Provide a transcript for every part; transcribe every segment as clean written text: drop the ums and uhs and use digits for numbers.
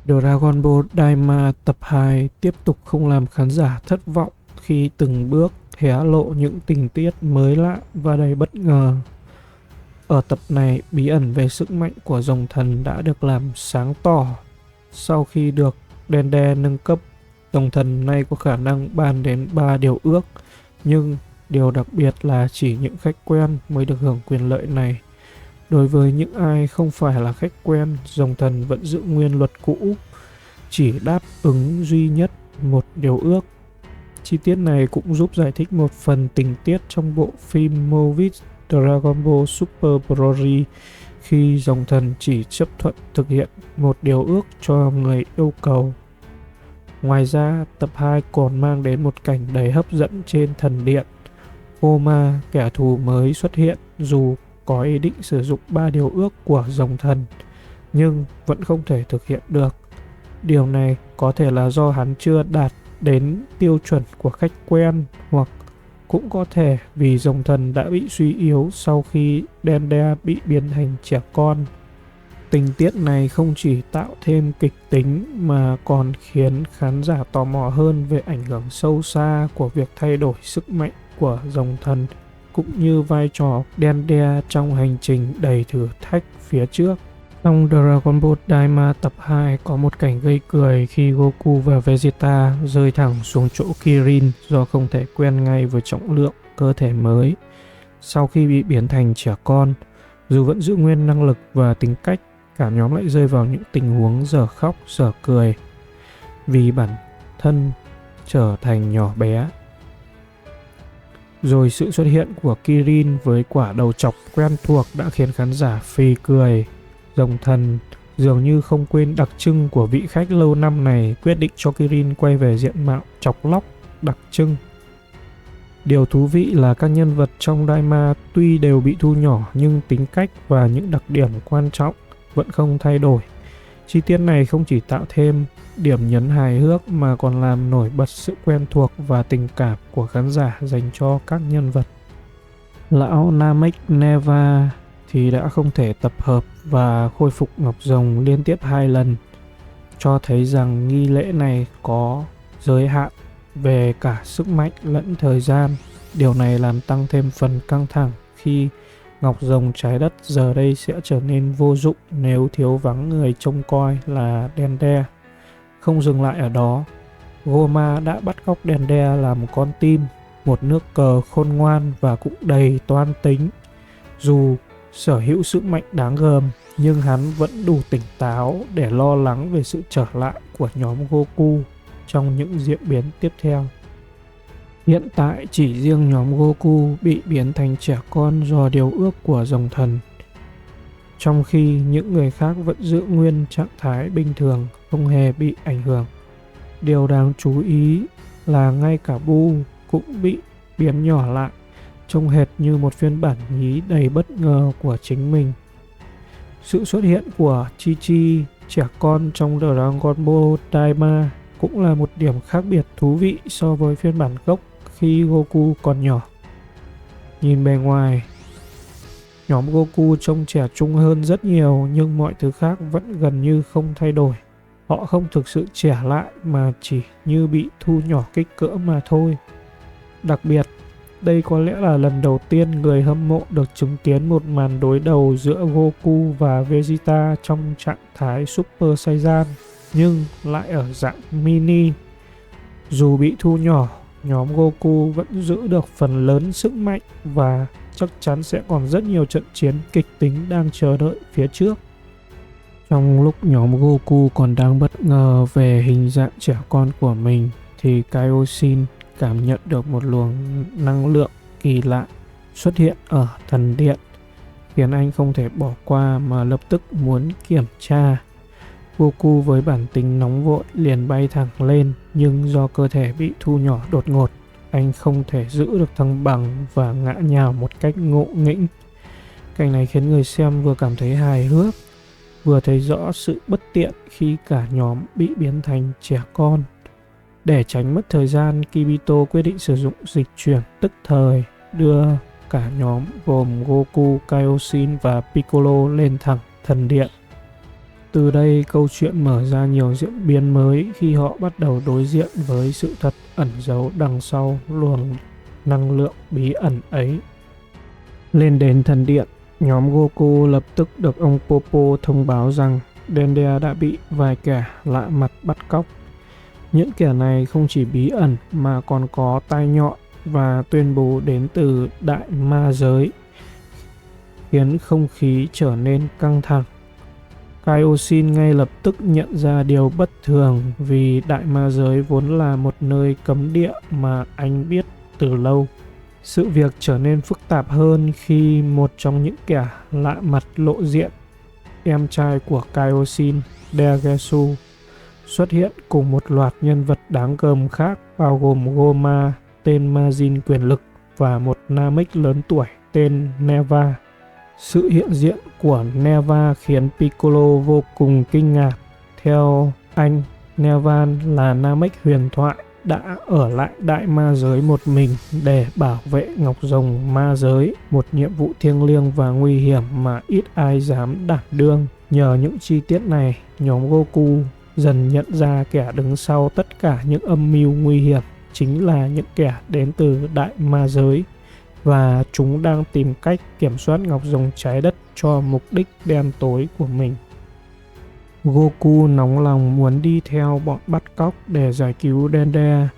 Dragon Ball Daima tập 2 tiếp tục không làm khán giả thất vọng khi từng bước hé lộ những tình tiết mới lạ và đầy bất ngờ. Ở tập này, bí ẩn về sức mạnh của rồng thần đã được làm sáng tỏ. Sau khi được Dende nâng cấp, rồng thần nay có khả năng ban đến 3 điều ước, nhưng điều đặc biệt là chỉ những khách quen mới được hưởng quyền lợi này. Đối với những ai không phải là khách quen, rồng thần vẫn giữ nguyên luật cũ, chỉ đáp ứng duy nhất một điều ước. Chi tiết này cũng giúp giải thích một phần tình tiết trong bộ phim Movie Dragon Ball Super Broly khi rồng thần chỉ chấp thuận thực hiện một điều ước cho người yêu cầu. Ngoài ra, tập 2 còn mang đến một cảnh đầy hấp dẫn trên thần điện. Goma, kẻ thù mới xuất hiện, dù có ý định sử dụng 3 điều ước của rồng thần, nhưng vẫn không thể thực hiện được. Điều này có thể là do hắn chưa đạt đến tiêu chuẩn của khách quen, hoặc cũng có thể vì rồng thần đã bị suy yếu sau khi Dende bị biến thành trẻ con. Tình tiết này không chỉ tạo thêm kịch tính mà còn khiến khán giả tò mò hơn về ảnh hưởng sâu xa của việc thay đổi sức mạnh của rồng thần, cũng như vai trò Dende trong hành trình đầy thử thách phía trước. Trong Dragon Ball Daima tập 2 có một cảnh gây cười khi Goku và Vegeta rơi thẳng xuống chỗ Kirin do không thể quen ngay với trọng lượng cơ thể mới. Sau khi bị biến thành trẻ con, dù vẫn giữ nguyên năng lực và tính cách, cả nhóm lại rơi vào những tình huống dở khóc dở cười vì bản thân trở thành nhỏ bé. Rồi sự xuất hiện của Kirin với quả đầu chọc quen thuộc đã khiến khán giả phì cười. Rồng thần dường như không quên đặc trưng của vị khách lâu năm này, quyết định cho Kirin quay về diện mạo chọc lóc đặc trưng. Điều thú vị là các nhân vật trong Daima tuy đều bị thu nhỏ nhưng tính cách và những đặc điểm quan trọng vẫn không thay đổi. Chi tiết này không chỉ tạo thêm điểm nhấn hài hước mà còn làm nổi bật sự quen thuộc và tình cảm của khán giả dành cho các nhân vật. Lão Namek Neva thì đã không thể tập hợp và khôi phục ngọc rồng liên tiếp 2 lần, cho thấy rằng nghi lễ này có giới hạn về cả sức mạnh lẫn thời gian. Điều này làm tăng thêm phần căng thẳng khi ngọc rồng trái đất giờ đây sẽ trở nên vô dụng nếu thiếu vắng người trông coi là Dende. Không dừng lại ở đó, Goma đã bắt cóc Dende làm một con tim, một nước cờ khôn ngoan và cũng đầy toan tính. Dù sở hữu sức mạnh đáng gờm, nhưng hắn vẫn đủ tỉnh táo để lo lắng về sự trở lại của nhóm Goku trong những diễn biến tiếp theo. Hiện tại chỉ riêng nhóm Goku bị biến thành trẻ con do điều ước của rồng thần, trong khi những người khác vẫn giữ nguyên trạng thái bình thường, không hề bị ảnh hưởng. Điều đáng chú ý là ngay cả Buu cũng bị biến nhỏ lại, trông hệt như một phiên bản nhí đầy bất ngờ của chính mình. Sự xuất hiện của Chi Chi, trẻ con trong Dragon Ball Daima, cũng là một điểm khác biệt thú vị so với phiên bản gốc khi Goku còn nhỏ. Nhìn bề ngoài, nhóm Goku trông trẻ trung hơn rất nhiều, nhưng mọi thứ khác vẫn gần như không thay đổi. Họ không thực sự trẻ lại mà chỉ như bị thu nhỏ kích cỡ mà thôi. Đặc biệt, đây có lẽ là lần đầu tiên người hâm mộ được chứng kiến một màn đối đầu giữa Goku và Vegeta trong trạng thái Super Saiyan, nhưng lại ở dạng mini. Dù bị thu nhỏ, nhóm Goku vẫn giữ được phần lớn sức mạnh và chắc chắn sẽ còn rất nhiều trận chiến kịch tính đang chờ đợi phía trước. Trong lúc nhóm Goku còn đang bất ngờ về hình dạng trẻ con của mình, thì Kaioshin cảm nhận được một luồng năng lượng kỳ lạ xuất hiện ở thần điện, khiến anh không thể bỏ qua mà lập tức muốn kiểm tra. Goku với bản tính nóng vội liền bay thẳng lên, nhưng do cơ thể bị thu nhỏ đột ngột, anh không thể giữ được thăng bằng và ngã nhào một cách ngộ nghĩnh. Cảnh này khiến người xem vừa cảm thấy hài hước, vừa thấy rõ sự bất tiện khi cả nhóm bị biến thành trẻ con. Để tránh mất thời gian, Kibito quyết định sử dụng dịch chuyển tức thời, đưa cả nhóm gồm Goku, Kaioshin và Piccolo lên thẳng thần điện. Từ đây câu chuyện mở ra nhiều diễn biến mới khi họ bắt đầu đối diện với sự thật ẩn giấu đằng sau luồng năng lượng bí ẩn ấy. Lên đến thần điện, nhóm Goku lập tức được ông Popo thông báo rằng Dendea đã bị vài kẻ lạ mặt bắt cóc. Những kẻ này không chỉ bí ẩn mà còn có tai nhọn và tuyên bố đến từ đại ma giới, khiến không khí trở nên căng thẳng. Kaioshin ngay lập tức nhận ra điều bất thường vì đại ma giới vốn là một nơi cấm địa mà anh biết từ lâu. Sự việc trở nên phức tạp hơn khi một trong những kẻ lạ mặt lộ diện, em trai của Kaioshin, Degesu, xuất hiện cùng một loạt nhân vật đáng gờm khác bao gồm Goma, tên Majin quyền lực, và một Namek lớn tuổi tên Neva. Sự hiện diện của Neva khiến Piccolo vô cùng kinh ngạc. Theo anh, Neva là Namek huyền thoại đã ở lại đại ma giới một mình để bảo vệ ngọc rồng ma giới, một nhiệm vụ thiêng liêng và nguy hiểm mà ít ai dám đảm đương. Nhờ những chi tiết này, nhóm Goku dần nhận ra kẻ đứng sau tất cả những âm mưu nguy hiểm chính là những kẻ đến từ đại ma giới, và chúng đang tìm cách kiểm soát ngọc rồng trái đất cho mục đích đen tối của mình. Goku nóng lòng muốn đi theo bọn bắt cóc để giải cứu Dendea,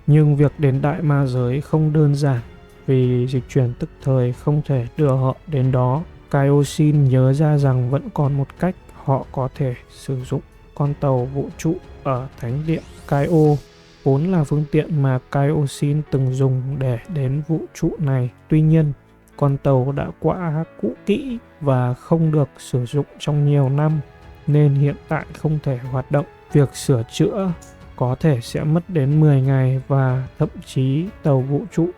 nhưng việc đến đại ma giới không đơn giản vì dịch chuyển tức thời không thể đưa họ đến đó. Kaioshin nhớ ra rằng vẫn còn một cách họ có thể sử dụng con tàu vũ trụ ở thánh điện Kaio, vốn là phương tiện mà Kaioshin từng dùng để đến vũ trụ này. Tuy nhiên, con tàu đã quá cũ kỹ và không được sử dụng trong nhiều năm, nên hiện tại không thể hoạt động. Việc sửa chữa có thể sẽ mất đến 10 ngày và thậm chí tàu vũ trụ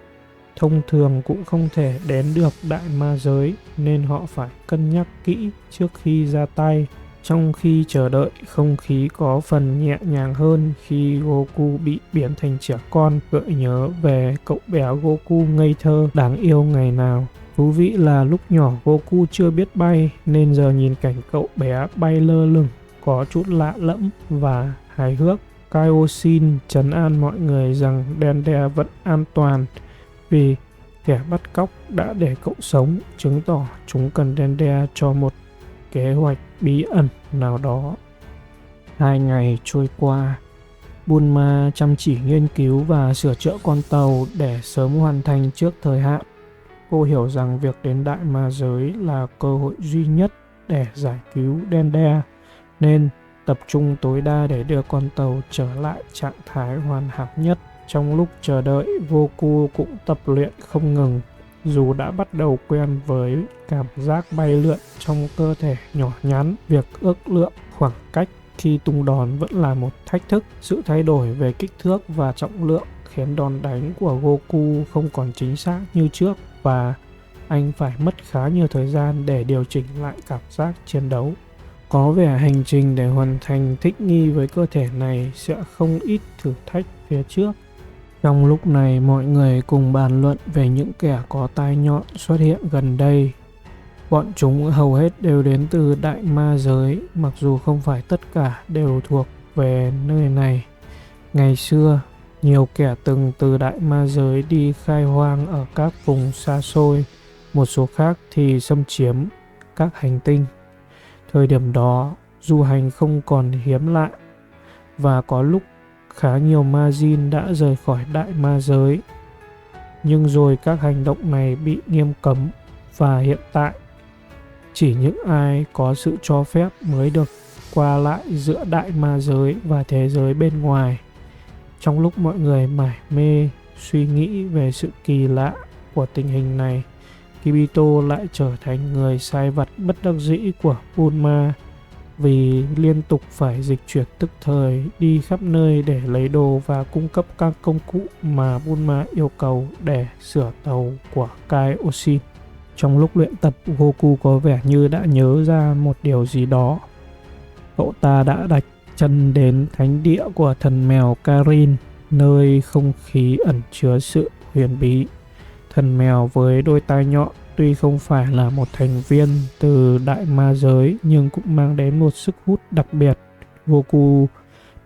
thông thường cũng không thể đến được đại ma giới, nên họ phải cân nhắc kỹ trước khi ra tay. Trong khi chờ đợi, không khí có phần nhẹ nhàng hơn khi Goku bị biến thành trẻ con, gợi nhớ về cậu bé Goku ngây thơ đáng yêu ngày nào. Thú vị là lúc nhỏ Goku chưa biết bay, nên giờ nhìn cảnh cậu bé bay lơ lửng có chút lạ lẫm và hài hước. Kaioshin trấn an mọi người rằng Dendea vẫn an toàn vì kẻ bắt cóc đã để cậu sống, chứng tỏ chúng cần Dendea cho một kế hoạch bí ẩn nào đó. 2 ngày trôi qua, Bulma chăm chỉ nghiên cứu và sửa chữa con tàu để sớm hoàn thành trước thời hạn. Cô hiểu rằng việc đến đại ma giới là cơ hội duy nhất để giải cứu Dendea, nên tập trung tối đa để đưa con tàu trở lại trạng thái hoàn hảo nhất. Trong lúc chờ đợi, Goku cũng tập luyện không ngừng. Dù đã bắt đầu quen với cảm giác bay lượn trong cơ thể nhỏ nhắn, việc ước lượng khoảng cách khi tung đòn vẫn là một thách thức. Sự thay đổi về kích thước và trọng lượng khiến đòn đánh của Goku không còn chính xác như trước, và anh phải mất khá nhiều thời gian để điều chỉnh lại cảm giác chiến đấu. Có vẻ hành trình để hoàn thành thích nghi với cơ thể này sẽ không ít thử thách phía trước. Trong lúc này, mọi người cùng bàn luận về những kẻ có tai nhọn xuất hiện gần đây. Bọn chúng hầu hết đều đến từ đại ma giới, mặc dù không phải tất cả đều thuộc về nơi này. Ngày xưa, nhiều kẻ từng từ đại ma giới đi khai hoang ở các vùng xa xôi, một số khác thì xâm chiếm các hành tinh. Thời điểm đó, du hành không còn hiếm lạ, và có lúc khá nhiều Majin đã rời khỏi đại ma giới. Nhưng rồi các hành động này bị nghiêm cấm, và hiện tại chỉ những ai có sự cho phép mới được qua lại giữa đại ma giới và thế giới bên ngoài. Trong lúc mọi người mải mê suy nghĩ về sự kỳ lạ của tình hình này, Kibito lại trở thành người sai vặt bất đắc dĩ của Bulma, vì liên tục phải dịch chuyển tức thời đi khắp nơi để lấy đồ và cung cấp các công cụ mà Bulma yêu cầu để sửa tàu của Kaioshin. Trong lúc luyện tập, Goku có vẻ như đã nhớ ra một điều gì đó. Cậu ta đã đặt chân đến thánh địa của thần mèo Karin, nơi không khí ẩn chứa sự huyền bí. Thần mèo với đôi tai nhọn tuy không phải là một thành viên từ đại ma giới nhưng cũng mang đến một sức hút đặc biệt. Goku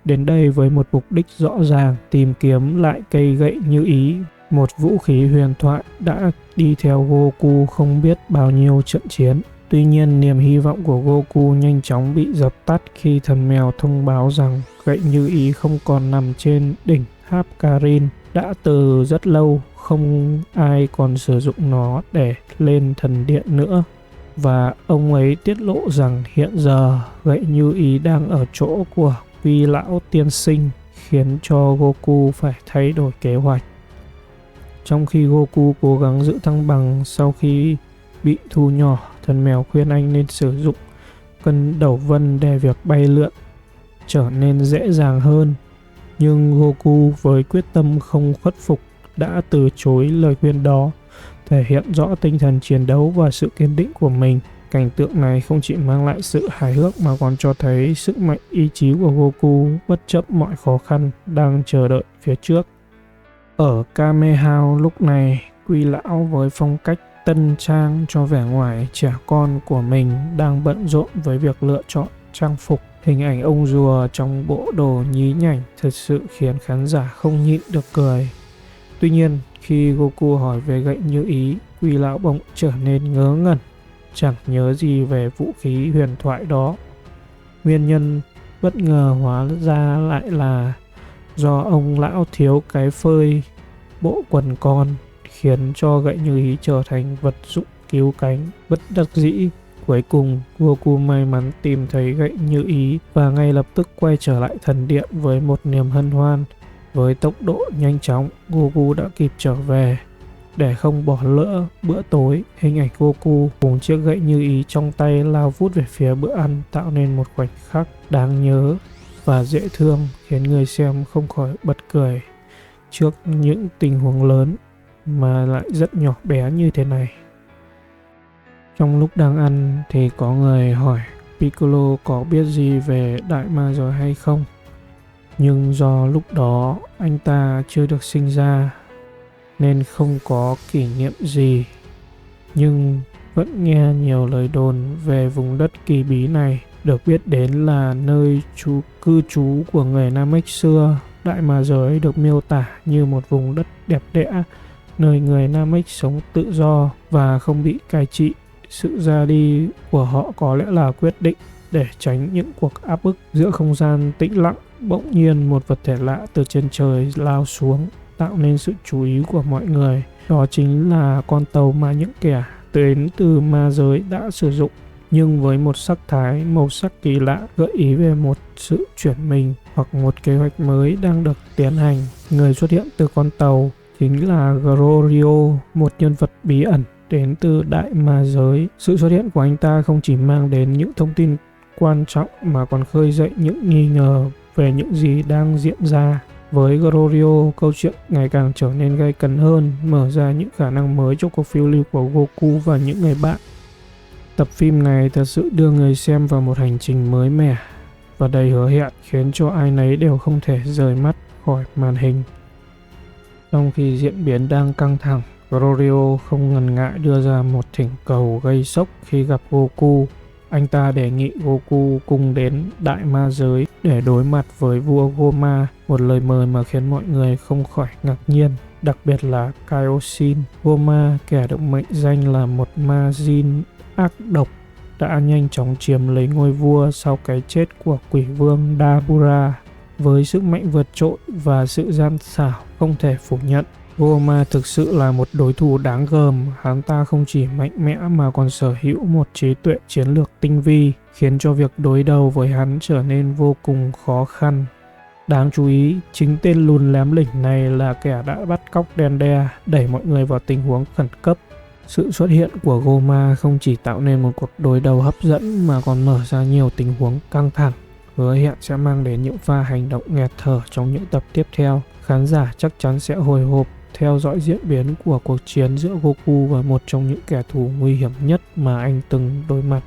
đến đây với một mục đích rõ ràng, tìm kiếm lại cây gậy như ý, một vũ khí huyền thoại đã đi theo Goku không biết bao nhiêu trận chiến. Tuy nhiên, niềm hy vọng của Goku nhanh chóng bị dập tắt khi thần mèo thông báo rằng gậy như ý không còn nằm trên đỉnh tháp Karin. Đã từ rất lâu, không ai còn sử dụng nó để lên thần điện nữa. Và ông ấy tiết lộ rằng hiện giờ gậy như ý đang ở chỗ của Quy Lão Tiên Sinh, khiến cho Goku phải thay đổi kế hoạch. Trong khi Goku cố gắng giữ thăng bằng sau khi bị thu nhỏ, thần mèo khuyên anh nên sử dụng cân đầu vân để việc bay lượn trở nên dễ dàng hơn. Nhưng Goku với quyết tâm không khuất phục đã từ chối lời khuyên đó, thể hiện rõ tinh thần chiến đấu và sự kiên định của mình. Cảnh tượng này không chỉ mang lại sự hài hước mà còn cho thấy sức mạnh ý chí của Goku bất chấp mọi khó khăn đang chờ đợi phía trước. Ở Kame House lúc này, Quy Lão với phong cách tân trang cho vẻ ngoài trẻ con của mình đang bận rộn với việc lựa chọn trang phục. Hình ảnh ông rùa trong bộ đồ nhí nhảnh thật sự khiến khán giả không nhịn được cười. Tuy nhiên, khi Goku hỏi về gậy như ý, Quy Lão bỗng trở nên ngớ ngẩn, chẳng nhớ gì về vũ khí huyền thoại đó. Nguyên nhân bất ngờ hóa ra lại là do ông lão thiếu cái phơi bộ quần con, khiến cho gậy như ý trở thành vật dụng cứu cánh. Bất đắc dĩ, cuối cùng Goku may mắn tìm thấy gậy như ý và ngay lập tức quay trở lại thần điện với một niềm hân hoan. Với tốc độ nhanh chóng, Goku đã kịp trở về. Để không bỏ lỡ bữa tối, hình ảnh Goku cùng chiếc gậy như ý trong tay lao vút về phía bữa ăn tạo nên một khoảnh khắc đáng nhớ và dễ thương, khiến người xem không khỏi bật cười trước những tình huống lớn mà lại rất nhỏ bé như thế này. Trong lúc đang ăn thì có người hỏi Piccolo có biết gì về Đại Ma rồi hay không, nhưng do lúc đó anh ta chưa được sinh ra nên không có kỷ niệm gì, nhưng vẫn nghe nhiều lời đồn về vùng đất kỳ bí này, được biết đến là nơi cư trú của người Namek xưa. Đại Ma giới được miêu tả như một vùng đất đẹp đẽ, nơi người Namek sống tự do và không bị cai trị. Sự ra đi của họ có lẽ là quyết định để tránh những cuộc áp bức. Giữa không gian tĩnh lặng, bỗng nhiên một vật thể lạ từ trên trời lao xuống, tạo nên sự chú ý của mọi người. Đó chính là con tàu mà những kẻ đến từ ma giới đã sử dụng, nhưng với một sắc thái màu sắc kỳ lạ, gợi ý về một sự chuyển mình hoặc một kế hoạch mới đang được tiến hành. Người xuất hiện từ con tàu chính là Glorio, một nhân vật bí ẩn đến từ Đại Ma giới. Sự xuất hiện của anh ta không chỉ mang đến những thông tin quan trọng mà còn khơi dậy những nghi ngờ về những gì đang diễn ra. Với Glorio, câu chuyện ngày càng trở nên gay cấn hơn, mở ra những khả năng mới cho cuộc phiêu lưu của Goku và những người bạn. Tập phim này thật sự đưa người xem vào một hành trình mới mẻ và đầy hứa hẹn, khiến cho ai nấy đều không thể rời mắt khỏi màn hình. Trong khi diễn biến đang căng thẳng, Glorio không ngần ngại đưa ra một thỉnh cầu gây sốc khi gặp Goku. Anh ta đề nghị Goku cùng đến Đại Ma giới để đối mặt với vua Goma, một lời mời mà khiến mọi người không khỏi ngạc nhiên, đặc biệt là Kaioshin. Goma, kẻ được mệnh danh là một ma jin ác độc, đã nhanh chóng chiếm lấy ngôi vua sau cái chết của quỷ vương Dabura. Với sức mạnh vượt trội và sự gian xảo không thể phủ nhận, Goma thực sự là một đối thủ đáng gờm. Hắn ta không chỉ mạnh mẽ mà còn sở hữu một trí tuệ chiến lược tinh vi, khiến cho việc đối đầu với hắn trở nên vô cùng khó khăn. Đáng chú ý, chính tên lùn lém lỉnh này là kẻ đã bắt cóc Dende, đẩy mọi người vào tình huống khẩn cấp. Sự xuất hiện của Goma không chỉ tạo nên một cuộc đối đầu hấp dẫn mà còn mở ra nhiều tình huống căng thẳng, hứa hẹn sẽ mang đến những pha hành động nghẹt thở trong những tập tiếp theo. Khán giả chắc chắn sẽ hồi hộp theo dõi diễn biến của cuộc chiến giữa Goku và một trong những kẻ thù nguy hiểm nhất mà anh từng đối mặt.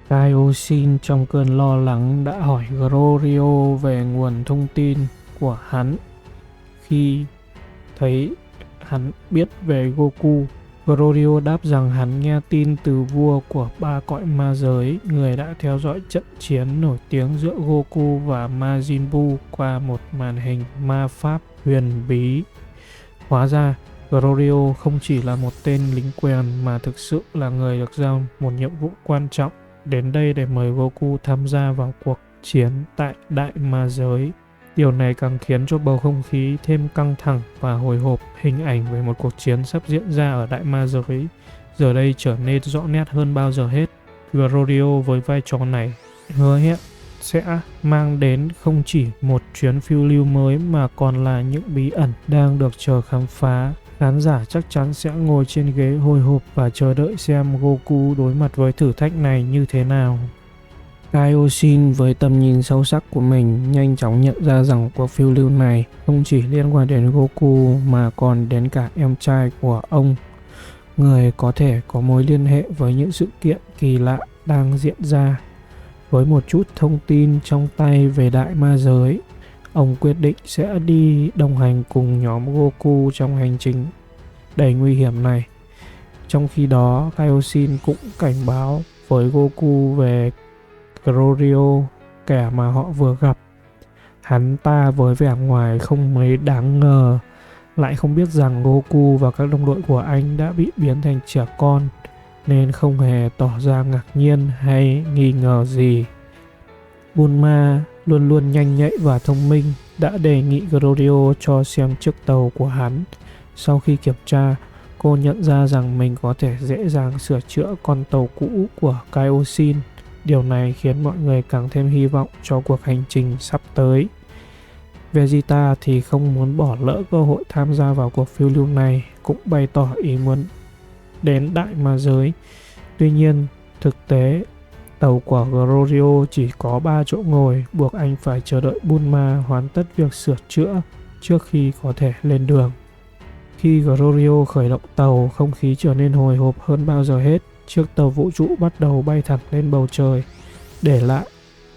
Kaioshin trong cơn lo lắng đã hỏi Glorio về nguồn thông tin của hắn. Khi thấy hắn biết về Goku, Glorio đáp rằng hắn nghe tin từ vua của ba cõi ma giới, người đã theo dõi trận chiến nổi tiếng giữa Goku và Majin Buu qua một màn hình ma pháp huyền bí. Hóa ra, Glorio không chỉ là một tên lính quèn mà thực sự là người được giao một nhiệm vụ quan trọng, đến đây để mời Goku tham gia vào cuộc chiến tại Đại Ma Giới. Điều này càng khiến cho bầu không khí thêm căng thẳng và hồi hộp. Hình ảnh về một cuộc chiến sắp diễn ra ở Đại Ma Giới giờ đây trở nên rõ nét hơn bao giờ hết. Glorio với vai trò này hứa hẹn sẽ mang đến không chỉ một chuyến phiêu lưu mới mà còn là những bí ẩn đang được chờ khám phá. Khán giả chắc chắn sẽ ngồi trên ghế hồi hộp và chờ đợi xem Goku đối mặt với thử thách này như thế nào. Kaioshin với tầm nhìn sâu sắc của mình nhanh chóng nhận ra rằng cuộc phiêu lưu này không chỉ liên quan đến Goku mà còn đến cả em trai của ông, người có thể có mối liên hệ với những sự kiện kỳ lạ đang diễn ra. Với một chút thông tin trong tay về Đại Ma Giới, ông quyết định sẽ đi đồng hành cùng nhóm Goku trong hành trình đầy nguy hiểm này. Trong khi đó, Kaioshin cũng cảnh báo với Goku về Glorio, kẻ mà họ vừa gặp. Hắn ta với vẻ ngoài không mấy đáng ngờ, lại không biết rằng Goku và các đồng đội của anh đã bị biến thành trẻ con, nên không hề tỏ ra ngạc nhiên hay nghi ngờ gì. Bulma luôn luôn nhanh nhạy và thông minh đã đề nghị Glorio cho xem chiếc tàu của hắn. Sau khi kiểm tra, cô nhận ra rằng mình có thể dễ dàng sửa chữa con tàu cũ của Kaioshin. Điều này khiến mọi người càng thêm hy vọng cho cuộc hành trình sắp tới. Vegeta thì không muốn bỏ lỡ cơ hội tham gia vào cuộc phiêu lưu này, cũng bày tỏ ý muốn đến Đại Ma Giới. Tuy nhiên, thực tế, tàu của Glorio chỉ có 3 chỗ ngồi, buộc anh phải chờ đợi Bulma hoàn tất việc sửa chữa trước khi có thể lên đường. Khi Glorio khởi động tàu, không khí trở nên hồi hộp hơn bao giờ hết. Chiếc tàu vũ trụ bắt đầu bay thẳng lên bầu trời, để lại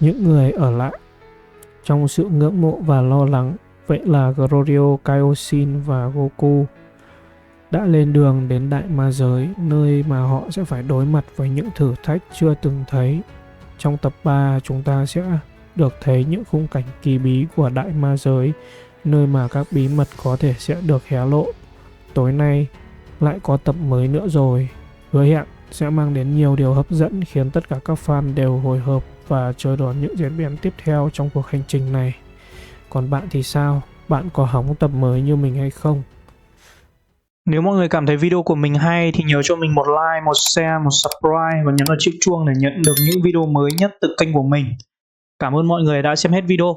những người ở lại trong sự ngưỡng mộ và lo lắng. Vậy là Glorio, Kaioshin và Goku đã lên đường đến Đại Ma Giới, nơi mà họ sẽ phải đối mặt với những thử thách chưa từng thấy. Trong tập 3, chúng ta sẽ được thấy những khung cảnh kỳ bí của Đại Ma Giới, nơi mà các bí mật có thể sẽ được hé lộ. Tối nay lại có tập mới nữa rồi, hứa hẹn sẽ mang đến nhiều điều hấp dẫn khiến tất cả các fan đều hồi hộp và chờ đón những diễn biến tiếp theo trong cuộc hành trình này. Còn bạn thì sao? Bạn có hóng tập mới như mình hay không? Nếu mọi người cảm thấy video của mình hay thì nhớ cho mình một like, một share, một subscribe và nhấn vào chiếc chuông để nhận được những video mới nhất từ kênh của mình. Cảm ơn mọi người đã xem hết video.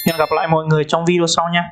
Hẹn gặp lại mọi người trong video sau nha.